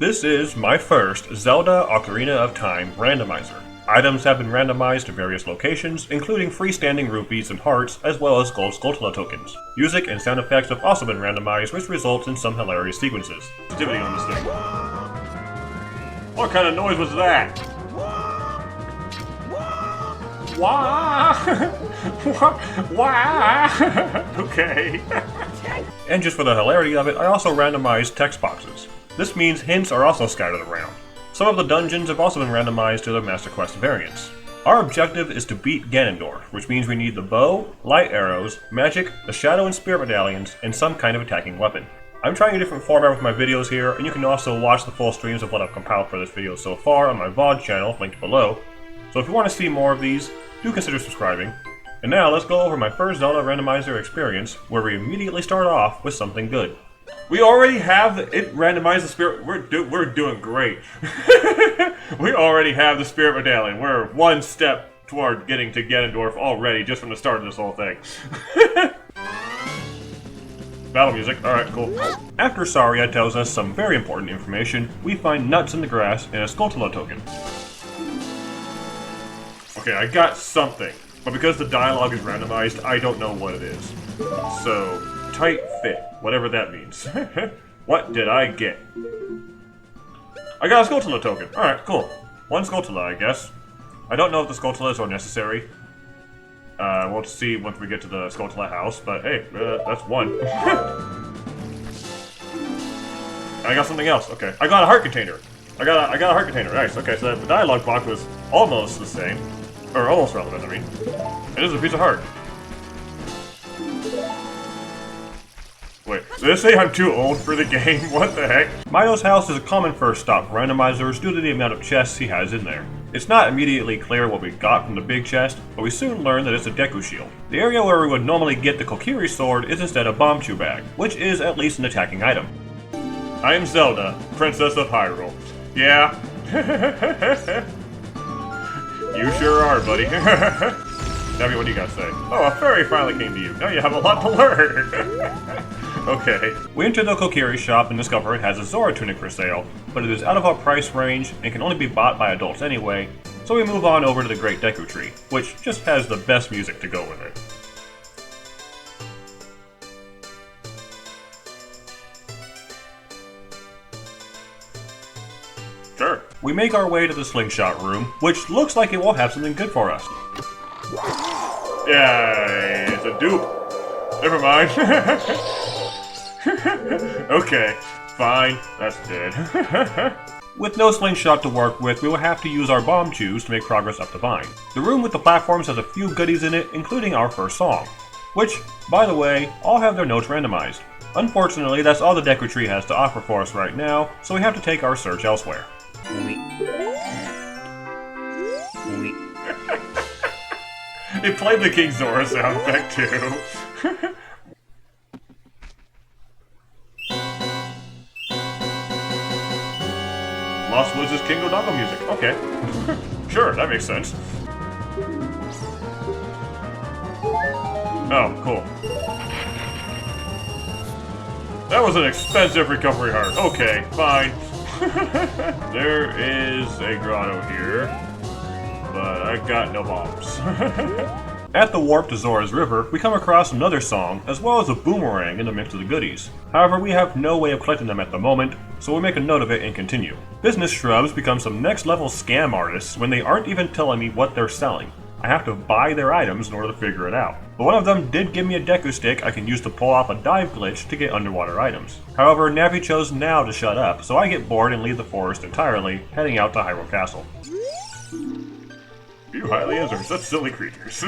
This is my first Zelda Ocarina of Time Randomizer. Items have been randomized to various locations, including freestanding rupees and hearts, as well as gold Skulltula tokens. Music and sound effects have also been randomized, which results in some hilarious sequences. Sensitivity on this thing. What kind of noise was that? Wah! Wah! Okay. And just for the hilarity of it, I also randomized text boxes. This means hints are also scattered around. Some of the dungeons have also been randomized to their Master Quest variants. Our objective is to beat Ganondorf, which means we need the bow, light arrows, magic, the shadow and spirit medallions, and some kind of attacking weapon. I'm trying a different format with my videos here, and you can also watch the full streams of what I've compiled for this video so far on my VOD channel, linked below. So if you want to see more of these, do consider subscribing. And now let's go over my first Zelda Randomizer experience, where we immediately start off with something good. We already have it randomized the spirit. We're doing great. We already have the spirit medallion. We're one step toward getting to Ganondorf already, just from the start of this whole thing. Battle music. Alright, cool. After Saria tells us some very important information, we find nuts in the grass and a Skulltula token. Okay, I got something, but because the dialogue is randomized, I don't know what it is. So, tight fit, whatever that means. What did I get? I got a Skulltula token. Alright, cool. One Skulltula, I guess. I don't know if the Skulltulas are necessary. We'll see once we get to the Skulltula house, but hey, that's one. I got something else. Okay, I got a heart container. I got a heart container. Nice. Okay, so the dialogue box was almost the same. Or almost relevant, I mean. It is a piece of heart. Wait, did it say I'm too old for the game? What the heck? Milo's house is a common first stop for randomizers due to the amount of chests he has in there. It's not immediately clear what we got from the big chest, but we soon learn that it's a Deku shield. The area where we would normally get the Kokiri sword is instead a Bombchu bag, which is at least an attacking item. I am Zelda, Princess of Hyrule. Yeah. You sure are, buddy. Debbie, what do you got to say? Oh, a fairy finally came to you. Now you have a lot to learn. Okay. We enter the Kokiri shop and discover it has a Zora tunic for sale, but it is out of our price range and can only be bought by adults anyway, so we move on over to the Great Deku Tree, which just has the best music to go with it. Sure. We make our way to the slingshot room, which looks like it will have something good for us. Yeah, it's a dupe. Never mind. Okay, fine, that's dead. With no slingshot to work with, we will have to use our Bombchus to make progress up the vine. The room with the platforms has a few goodies in it, including our first song, which, by the way, all have their notes randomized. Unfortunately, that's all the Deku Tree has to offer for us right now, so we have to take our search elsewhere. It played the King Zora sound effect too. Lost Woods is King Dodongo music. Okay. Sure, that makes sense. Oh, cool. That was an expensive recovery heart. Okay, fine. There is a grotto here, but I got no bombs. At the warp to Zora's River, we come across another song, as well as a boomerang in the mix of the goodies. However, we have no way of collecting them at the moment, so we make a note of it and continue. Business shrubs become some next level scam artists when they aren't even telling me what they're selling. I have to buy their items in order to figure it out. But one of them did give me a Deku stick I can use to pull off a dive glitch to get underwater items. However, Navi chose now to shut up, so I get bored and leave the forest entirely, heading out to Hyrule Castle. You Hylians are such silly creatures.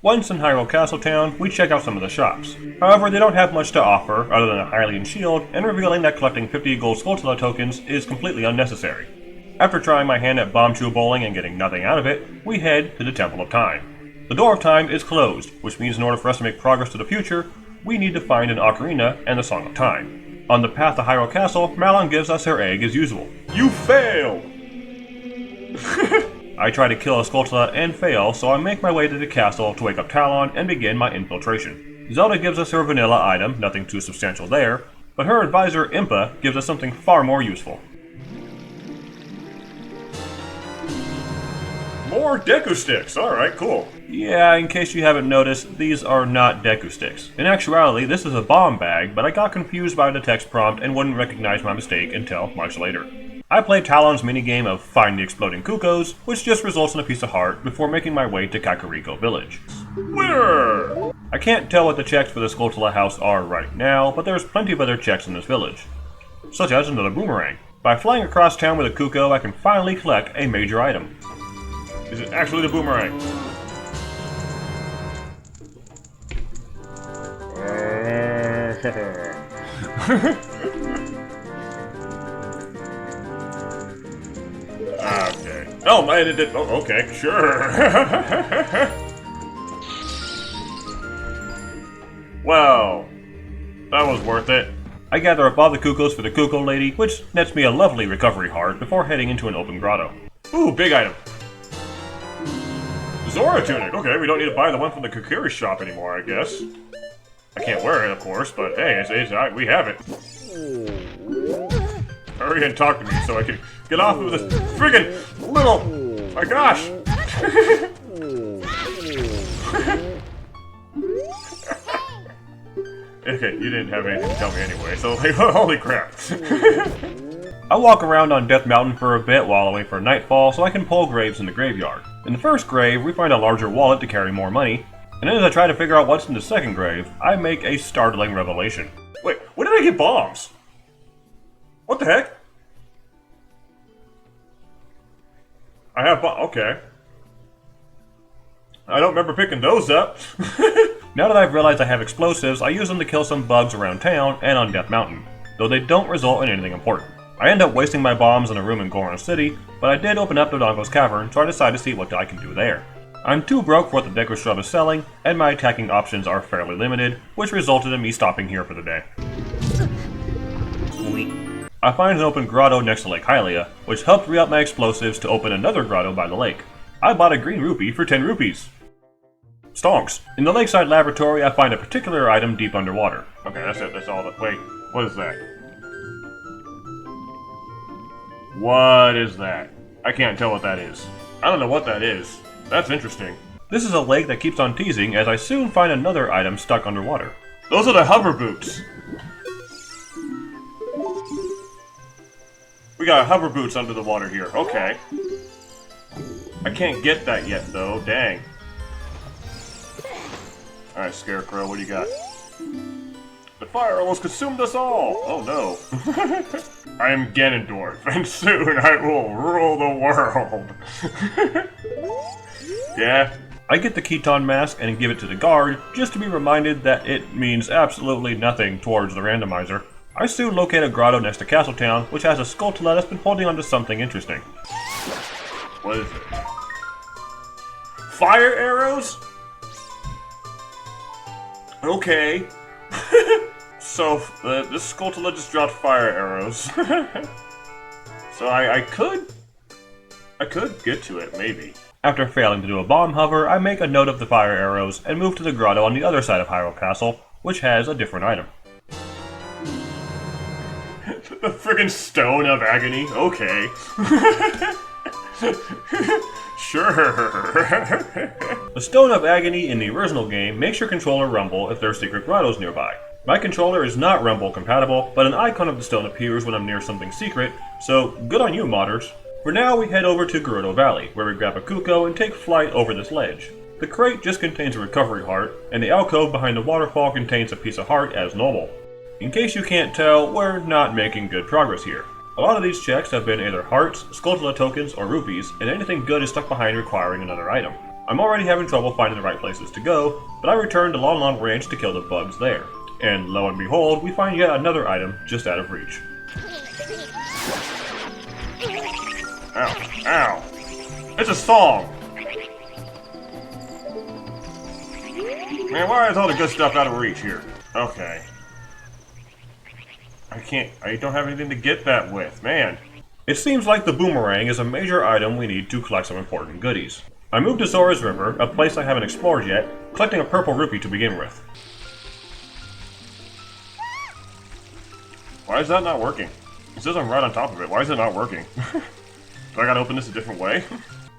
Once in Hyrule Castle Town, we check out some of the shops. However, they don't have much to offer other than a Hylian shield, and revealing that collecting 50 gold Skulltula tokens is completely unnecessary. After trying my hand at Bombchu bowling and getting nothing out of it, we head to the Temple of Time. The Door of Time is closed, which means in order for us to make progress to the future, we need to find an ocarina and the Song of Time. On the path to Hyrule Castle, Malon gives us her egg as usual. You fail! I try to kill a Skulltula and fail, so I make my way to the castle to wake up Talon and begin my infiltration. Zelda gives us her vanilla item, nothing too substantial there, but her advisor Impa gives us something far more useful. More Deku sticks! Alright, cool. Yeah, in case you haven't noticed, these are not Deku sticks. In actuality, this is a bomb bag, but I got confused by the text prompt and wouldn't recognize my mistake until much later. I played Talon's minigame of Find the Exploding Cuckoos, which just results in a piece of heart, before making my way to Kakariko Village. Winner! I can't tell what the checks for the Skulltula house are right now, but there's plenty of other checks in this village. Such as another boomerang. By flying across town with a Cucco, I can finally collect a major item. Is it actually the boomerang? Okay. Oh, man, it did. Oh, okay, sure. Well, that was worth it. I gather up all the Cuccos for the Cucco lady, which nets me a lovely recovery heart before heading into an open grotto. Ooh, big item. Zora tunic. Okay, we don't need to buy the one from the Kokiri shop anymore, I guess. I can't wear it, of course, but hey, we have it. Hurry and talk to me so I can get off of this friggin' little... My gosh! Okay, you didn't have anything to tell me anyway, so like, holy crap. I walk around on Death Mountain for a bit while I wait for nightfall so I can pull graves in the graveyard. In the first grave, we find a larger wallet to carry more money, and then as I try to figure out what's in the second grave, I make a startling revelation. Wait, when did I get bombs? What the heck? I have okay. I don't remember picking those up. Now that I've realized I have explosives, I use them to kill some bugs around town and on Death Mountain, though they don't result in anything important. I end up wasting my bombs in a room in Goron City, but I did open up Dodongo's cavern, so I decide to see what I can do there. I'm too broke for what the Deku Shrub is selling, and my attacking options are fairly limited, which resulted in me stopping here for the day. I find an open grotto next to Lake Hylia, which helped re-up my explosives to open another grotto by the lake. I bought a green rupee for 10 rupees. Stonks. In the lakeside laboratory, I find a particular item deep underwater. Okay, that's it. That's all that. Wait, what is that? What is that? I can't tell what that is. I don't know what that is. That's interesting. This is a lake that keeps on teasing as I soon find another item stuck underwater. Those are the hover boots. We got hover boots under the water here. Okay. I can't get that yet though. Dang. Alright, Scarecrow, what do you got? The fire almost consumed us all! Oh no. I am Ganondorf, and soon I will rule the world! Yeah? I get the Keton mask and give it to the guard, just to be reminded that it means absolutely nothing towards the randomizer. I soon locate a grotto next to Castletown, which has a Skulltula that's been holding onto something interesting. What is it? Fire arrows? Okay. So, this Skulltula just dropped fire arrows. So I could get to it, maybe. After failing to do a bomb hover, I make a note of the fire arrows and move to the grotto on the other side of Hyrule Castle, which has a different item. The friggin' Stone of Agony? Okay. Sure. The Stone of Agony in the original game makes your controller rumble if there are secret grottos nearby. My controller is not rumble compatible, but an icon of the stone appears when I'm near something secret, so good on you, modders. For now, we head over to Gerudo Valley, where we grab a Cucco and take flight over this ledge. The crate just contains a recovery heart, and the alcove behind the waterfall contains a piece of heart as normal. In case you can't tell, we're not making good progress here. A lot of these checks have been either hearts, Skulltula tokens, or rupees, and anything good is stuck behind requiring another item. I'm already having trouble finding the right places to go, but I return to Long Long Ranch to kill the bugs there. And lo and behold, we find yet another item just out of reach. Ow, ow. It's a song! Man, why is all the good stuff out of reach here? Okay. I don't have anything to get that with, man. It seems like the boomerang is a major item we need to collect some important goodies. I moved to Zora's River, a place I haven't explored yet, collecting a purple rupee to begin with. Why is that not working? It says I'm right on top of it. Why is it not working? Do I gotta open this a different way?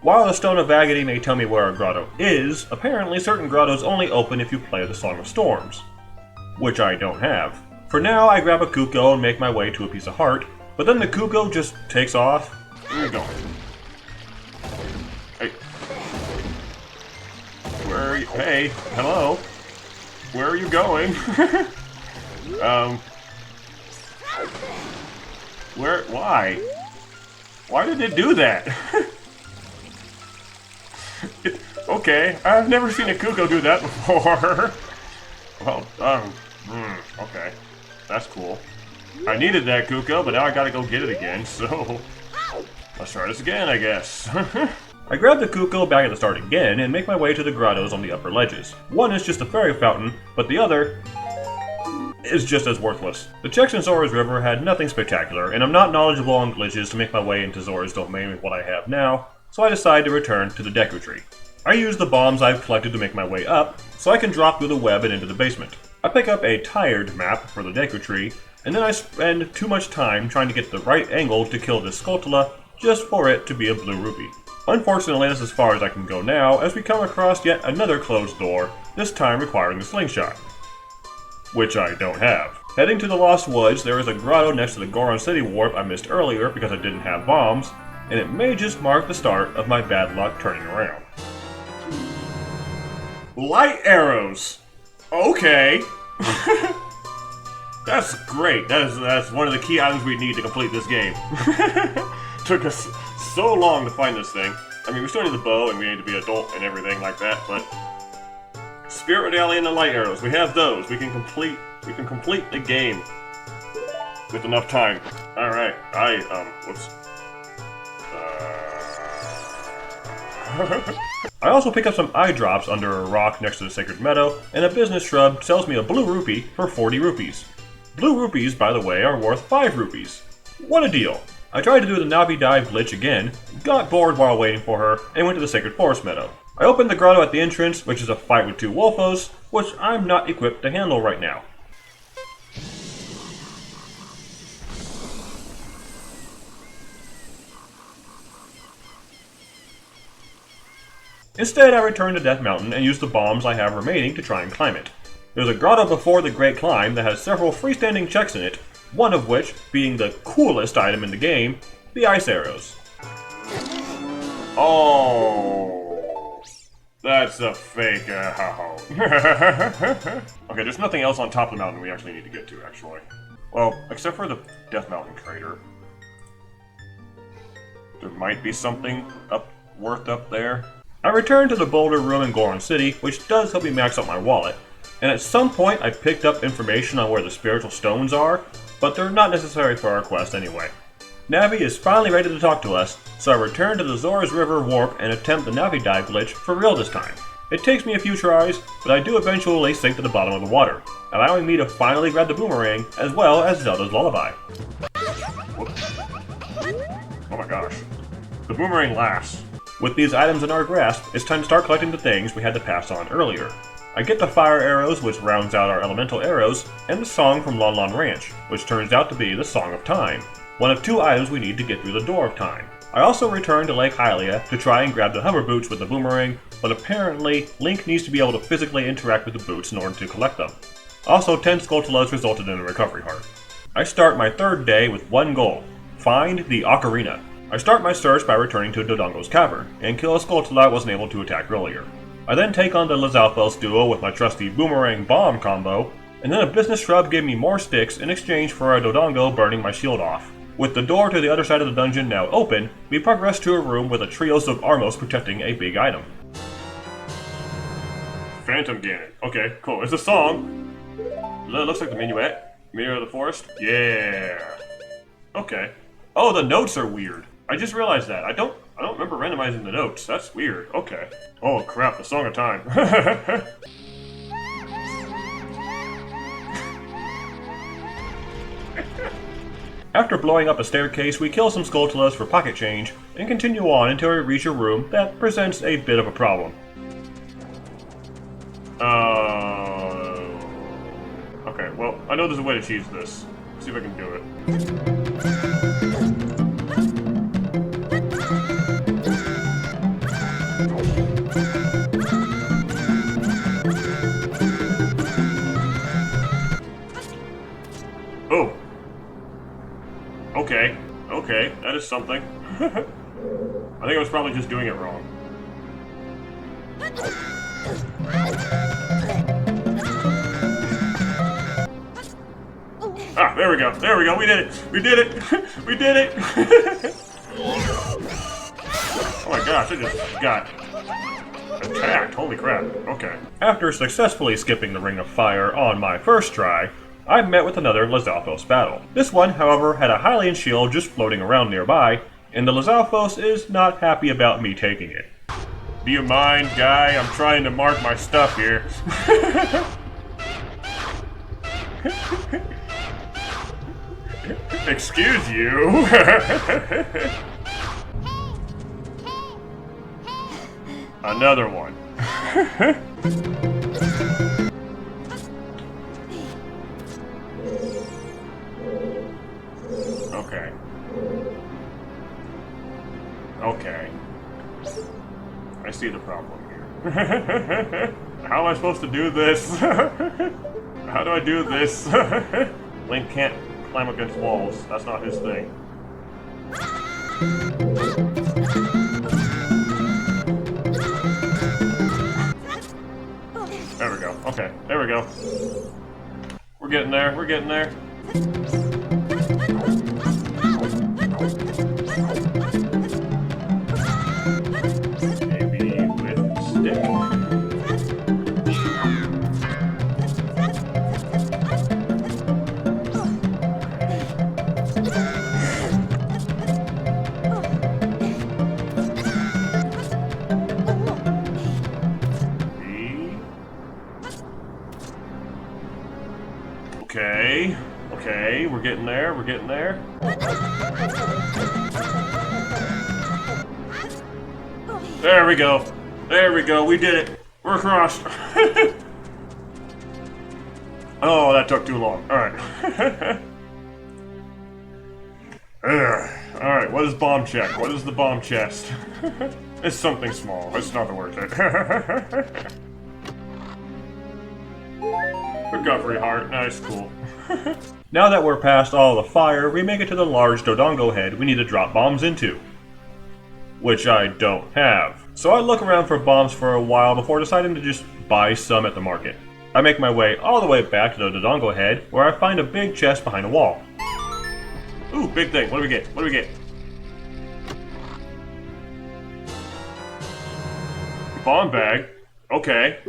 While the Stone of Agony may tell me where a grotto is, apparently certain grottos only open if you play the Song of Storms, which I don't have. For now, I grab a Kuko and make my way to a piece of heart, but then the Kuko just takes off. Where are you going? Hey. Where are you? Hey, hello? Where are you going? Why? Why did it do that? Okay, I've never seen a Kuko do that before. Well, okay. That's cool. I needed that Kuko, but now I gotta go get it again, so... let's try this again, I guess. I grab the Kuko back at the start again, and make my way to the grottos on the upper ledges. One is just a fairy fountain, but the other is just as worthless. The checks in Zora's River had nothing spectacular, and I'm not knowledgeable on glitches to make my way into Zora's domain with what I have now, so I decide to return to the Deku tree. I use the bombs I've collected to make my way up, so I can drop through the web and into the basement. I pick up a tired map for the Deku tree, and then I spend too much time trying to get the right angle to kill this Skulltula just for it to be a blue rupee. Unfortunately, that's as far as I can go now, as we come across yet another closed door, this time requiring the slingshot, which I don't have. Heading to the Lost Woods, there is a grotto next to the Goron City warp I missed earlier because I didn't have bombs, and it may just mark the start of my bad luck turning around. Light arrows! Okay! That's great. That's one of the key items we need to complete this game. Took us so long to find this thing. I mean, we still need the bow and we need to be adult and everything like that, but Spirit Medallion and light arrows, we have those. We can complete the game with enough time. Alright, whoops. I also pick up some eye drops under a rock next to the Sacred Meadow, and a business shrub sells me a blue rupee for 40 rupees. Blue rupees, by the way, are worth 5 rupees. What a deal! I tried to do the Navi dive glitch again, got bored while waiting for her, and went to the Sacred Forest Meadow. I opened the grotto at the entrance, which is a fight with 2 Wolfos, which I'm not equipped to handle right now. Instead, I return to Death Mountain and use the bombs I have remaining to try and climb it. There's a grotto before the Great Climb that has several freestanding checks in it, one of which being the coolest item in the game, the ice arrows. Oh, that's a fake out. Okay, there's nothing else on top of the mountain we actually need to get to, actually. Well, except for the Death Mountain crater. There might be something worth up there. I return to the Boulder Room in Goron City, which does help me max out my wallet, and at some point I picked up information on where the spiritual stones are, but they're not necessary for our quest anyway. Navi is finally ready to talk to us, so I return to the Zora's River warp and attempt the Navi dive glitch for real this time. It takes me a few tries, but I do eventually sink to the bottom of the water, allowing me to finally grab the boomerang as well as Zelda's Lullaby. Whoops. Oh my gosh. The boomerang lasts. With these items in our grasp, it's time to start collecting the things we had to pass on earlier. I get the fire arrows, which rounds out our elemental arrows, and the song from Lon Lon Ranch, which turns out to be the Song of Time, one of 2 items we need to get through the Door of Time. I also return to Lake Hylia to try and grab the hover boots with the boomerang, but apparently Link needs to be able to physically interact with the boots in order to collect them. Also, 10 Skulltulas resulted in a recovery heart. I start my 3rd day with one goal: find the Ocarina. I start my search by returning to Dodongo's cavern, and kill a Skulltula I wasn't able to attack earlier. I then take on the Lizalfos duo with my trusty boomerang bomb combo, and then a business shrub gave me more sticks in exchange for a Dodongo burning my shield off. With the door to the other side of the dungeon now open, we progress to a room with a trios of Armos protecting a big item. Phantom Ganon. Okay, cool. It's a song. Looks like the minuet. Mirror of the Forest. Yeah. Okay. Oh, the notes are weird. I just realized that. I don't remember randomizing the notes. That's weird. Okay. Oh crap, the Song of Time. After blowing up a staircase, we kill some Skulltulas for pocket change, and continue on until we reach a room that presents a bit of a problem. Okay, well, I know there's a way to cheese this. Let's see if I can do it. Okay, that is something. I think I was probably just doing it wrong. Ah, there we go, we did it! We did it! We did it! Oh my gosh, I just got attacked, holy crap, okay. After successfully skipping the Ring of Fire on my first try, I met with another Lizalfos battle. This one, however, had a Hylian shield just floating around nearby, and the Lizalfos is not happy about me taking it. Do you mind, guy? I'm trying to mark my stuff here. Excuse you. Another one. Okay. Okay. I see the problem here. How am I supposed to do this? How do I do this? Link can't climb against walls. That's not his thing. There we go. Okay, there we go. We're getting there. We're getting there. Maybe with stick. Okay, okay, we're getting there, we're getting there. There we go, we did it. We're across. Oh, that took too long. Alright. Alright, what is bomb check? What is the bomb chest? It's something small, it's nothing worth it. Recovery heart, nice, cool. Now that we're past all the fire, we make it to the large Dodongo head we need to drop bombs into. Which I don't have. So I look around for bombs for a while before deciding to just buy some at the market. I make my way all the way back to the Dodongo head, where I find a big chest behind a wall. Ooh, big thing, what do we get? What do we get? Bomb bag? Okay.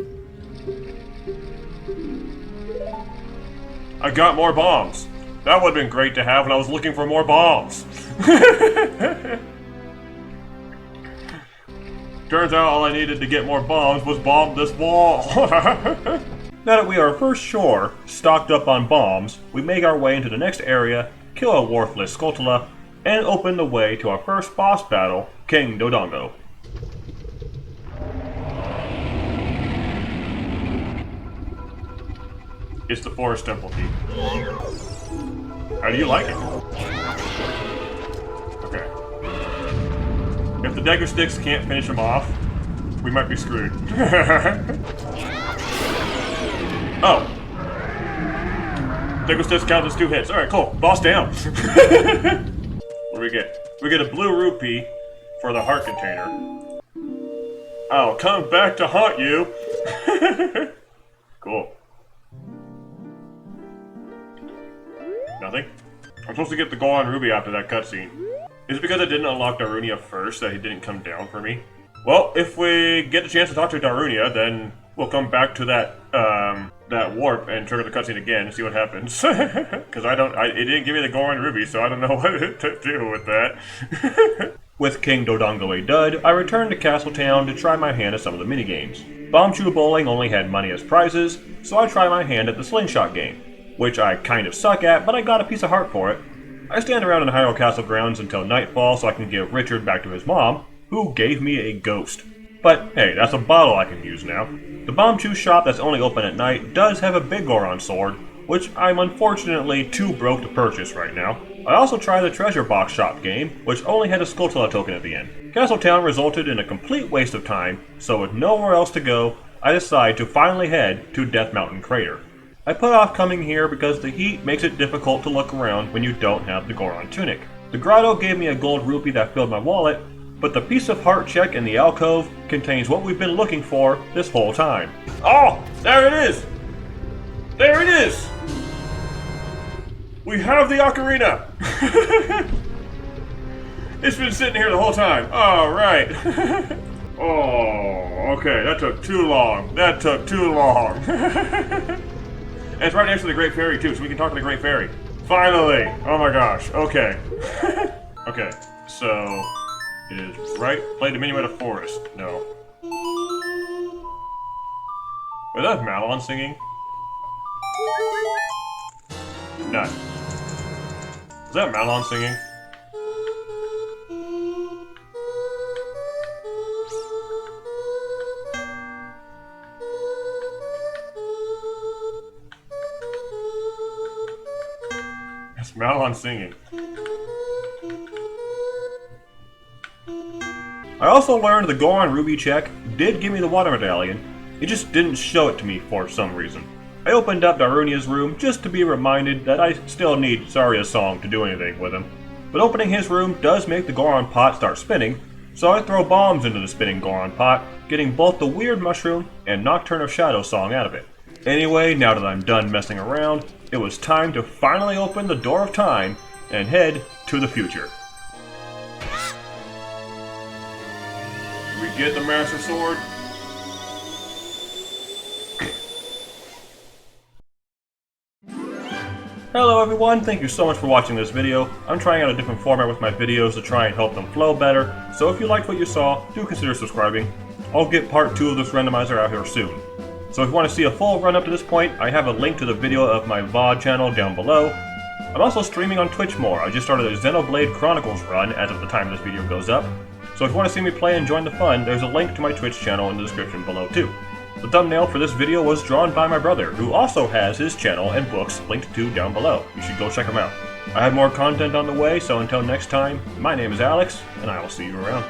I got more bombs. That would have been great to have when I was looking for more bombs. Turns out all I needed to get more bombs was bomb this wall. Now that we are for sure stocked up on bombs, we make our way into the next area, kill a worthless Skulltula, and open the way to our first boss battle, King Dodongo. It's the Forest Temple key. How do you like it? Okay. If the Deku sticks can't finish him off, we might be screwed. Oh. Deku sticks count as 2 hits. Alright, cool. Boss down. What do we get? We get a blue rupee for the heart container. I'll come back to haunt you. Cool. Nothing? I'm supposed to get the Goron Ruby after that cutscene. Is it because I didn't unlock Darunia first that he didn't come down for me? Well, if we get the chance to talk to Darunia, then we'll come back to that that warp and trigger the cutscene again and see what happens. Because it didn't give me the Goron Ruby, so I don't know what to do with that. With King Dodongo a dud, I returned to Castletown to try my hand at some of the minigames. Bombchu Bowling only had money as prizes, so I tried my hand at the Slingshot game, which I kind of suck at, but I got a piece of heart for it. I stand around in the Hyrule Castle grounds until nightfall so I can give Richard back to his mom, who gave me a ghost. But hey, that's a bottle I can use now. The Bombchu shop that's only open at night does have a big Goron sword, which I'm unfortunately too broke to purchase right now. I also tried the Treasure Box Shop game, which only had a Skulltula token at the end. Castletown resulted in a complete waste of time, so with nowhere else to go, I decide to finally head to Death Mountain Crater. I put off coming here because the heat makes it difficult to look around when you don't have the Goron tunic. The grotto gave me a gold rupee that filled my wallet, but the piece of heart check in the alcove contains what we've been looking for this whole time. Oh! There it is! There it is! We have the ocarina! It's been sitting here the whole time. Alright. Oh, okay, that took too long. That took too long. And it's right next to the Great Fairy too, so we can talk to the Great Fairy. Finally! Oh my gosh, okay. Okay, so it is right. Play the menu at a forest. No. Wait, that's Malon singing? No. Is that Malon singing? That's Malon singing. I also learned the Goron Ruby check did give me the water medallion, it just didn't show it to me for some reason. I opened up Darunia's room just to be reminded that I still need Saria's song to do anything with him. But opening his room does make the Goron pot start spinning, so I throw bombs into the spinning Goron pot, getting both the Weird Mushroom and Nocturne of Shadow song out of it. Anyway, now that I'm done messing around, it was time to finally open the door of time and head to the future. We get the Master Sword. Hello everyone, thank you so much for watching this video. I'm trying out a different format with my videos to try and help them flow better, so if you liked what you saw, do consider subscribing. I'll get part 2 of this randomizer out here soon. So if you want to see a full run up to this point, I have a link to the video of my VOD channel down below. I'm also streaming on Twitch more. I just started a Xenoblade Chronicles run as of the time this video goes up. So if you want to see me play and join the fun, there's a link to my Twitch channel in the description below too. The thumbnail for this video was drawn by my brother, who also has his channel and books linked to down below. You should go check him out. I have more content on the way, so until next time, my name is Alex, and I will see you around.